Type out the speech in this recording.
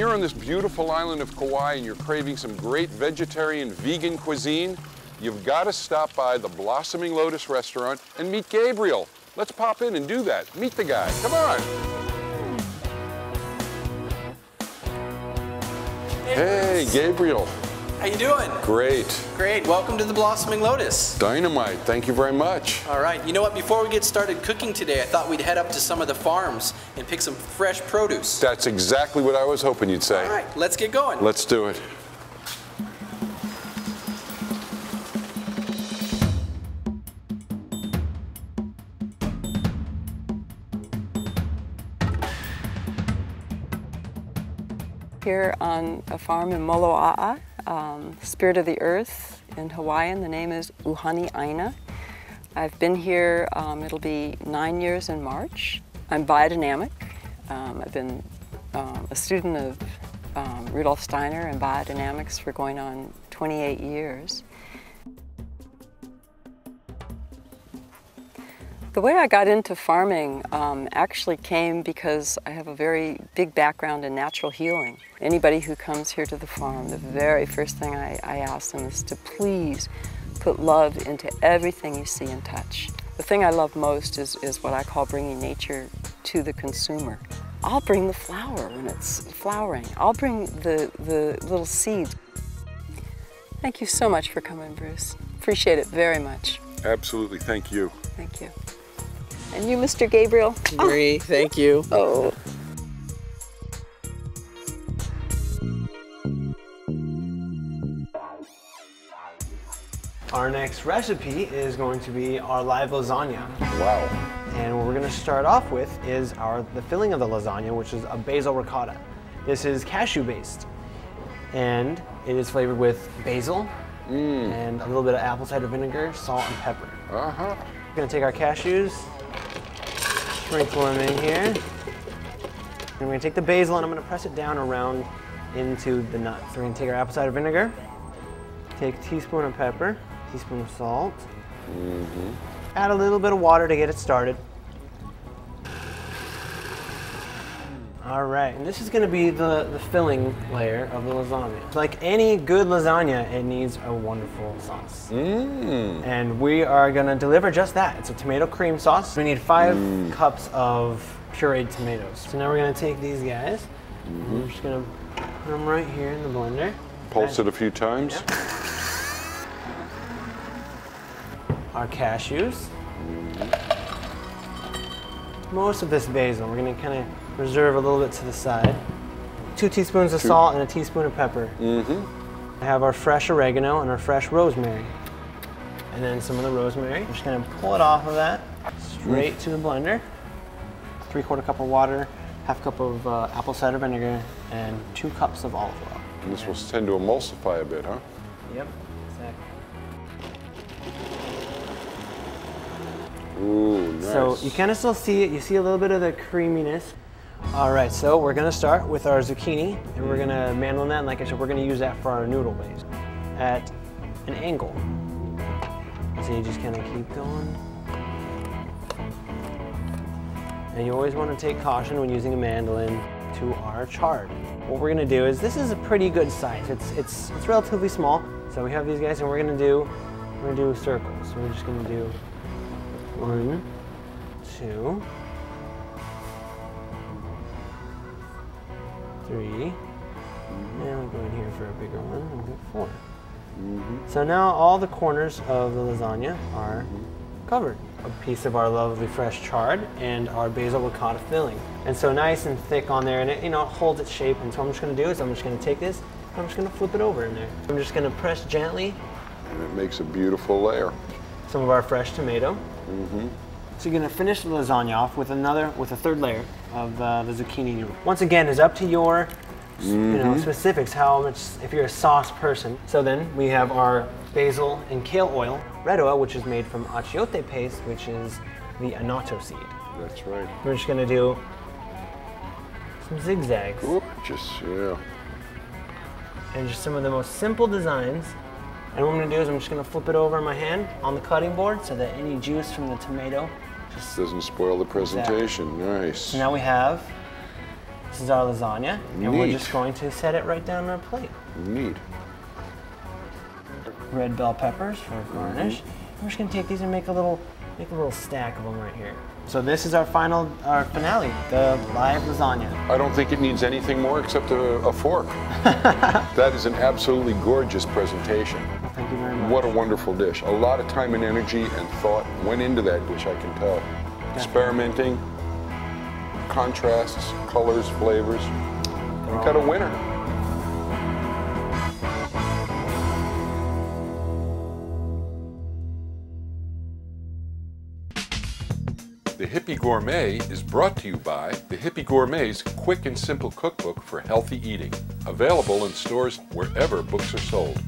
you're on this beautiful island of Kauai and you're craving some great vegetarian vegan cuisine, you've got to stop by the Blossoming Lotus restaurant and meet Gabriel. Let's pop in and do that. Meet the guy. Come on. Hey, Gabriel. How you doing? Great. Great. Welcome to the Blossoming Lotus. Dynamite. Thank you very much. All right. You know what? Before we get started cooking today, I thought we'd head up to some of the farms and pick some fresh produce. That's exactly what I was hoping you'd say. All right. Let's get going. Let's do it. Here on a farm in Moloa'a, Spirit of the Earth in Hawaiian. The name is Uhani Aina. I've been here, it'll be 9 years in March. I'm biodynamic. I've been a student of Rudolf Steiner and biodynamics for going on 28 years. The way I got into farming actually came because I have a very big background in natural healing. Anybody who comes here to the farm, the very first thing I ask them is to please put love into everything you see and touch. The thing I love most is what I call bringing nature to the consumer. I'll bring the flower when it's flowering. I'll bring the little seeds. Thank you so much for coming, Bruce. Appreciate it very much. Absolutely. Thank you. Thank you. And you, Mr. Gabriel? Great, thank you. Oh. Our next recipe is going to be our live lasagna. Wow. And what we're going to start off with is the filling of the lasagna, which is a basil ricotta. This is cashew based, and it is flavored with basil and a little bit of apple cider vinegar, salt, and pepper. Uh-huh. We're going to take our cashews, sprinkle them in here. And we're going to take the basil and I'm going to press it down around into the nuts. So we're going to take our apple cider vinegar, take a teaspoon of pepper, teaspoon of salt, add a little bit of water to get it started. All right, and this is going to be the filling layer of the lasagna. Like any good lasagna, it needs a wonderful sauce. And we are going to deliver just that. It's a tomato cream sauce. We need 5 cups of pureed tomatoes. So now we're going to take these guys, and we're just going to put them right here in the blender. Pulse it a few times. Yep. Our cashews. Most of this basil, we're going to kind of reserve a little bit to the side. 2 teaspoons of salt and a teaspoon of pepper. I have our fresh oregano and our fresh rosemary. And then some of the rosemary. I'm just going to pull it off of that, straight to the blender. 3/4 cup of water, 1/2 cup of apple cider vinegar, and 2 cups of olive oil. And this will tend to emulsify a bit, huh? Yep, exactly. Ooh, nice. So you kind of still see it. You see a little bit of the creaminess. All right, so we're gonna start with our zucchini, and we're gonna mandolin that, and like I said, we're gonna use that for our noodle base at an angle. So you just kind of keep going. And you always want to take caution when using a mandolin to our chard. What we're gonna do is, this is a pretty good size. It's relatively small. So we have these guys, and we're gonna do circles. So we're just gonna do 1, 2, 3, and we'll go in here for a bigger one, and we'll get 4. So now all the corners of the lasagna are covered. A piece of our lovely fresh chard and our basil ricotta filling. And so nice and thick on there, and it, holds its shape. And so what I'm just gonna do is I'm just gonna take this, and I'm just gonna flip it over in there. I'm just gonna press gently. And it makes a beautiful layer. Some of our fresh tomato. So you're gonna finish the lasagna off with a third layer of the zucchini noodle. Once again, it's up to your specifics, how much, if you're a sauce person. So then we have our basil and kale oil, red oil, which is made from achiote paste, which is the annatto seed. That's right. We're just gonna do some zigzags. Yeah. And just some of the most simple designs. And what I'm gonna do is I'm just gonna flip it over in my hand on the cutting board so that any juice from the tomato just doesn't spoil the presentation. Exactly. Nice. So now we have This is our lasagna, and we're Neat. just going to set it right down on our plate. Neat. Red bell peppers for garnish. We're just gonna take these and make a little stack of them right here. So this is our finale, the live lasagna. I don't think it needs anything more except a fork. That is an absolutely gorgeous presentation. Well, thank you very much. What a wonderful dish. A lot of time and energy and thought went into that dish, I can tell. Experimenting, contrasts, colors, flavors. We got a winner. The Hippy Gourmet is brought to you by the Hippy Gourmet's quick and simple cookbook for healthy eating. Available in stores wherever books are sold.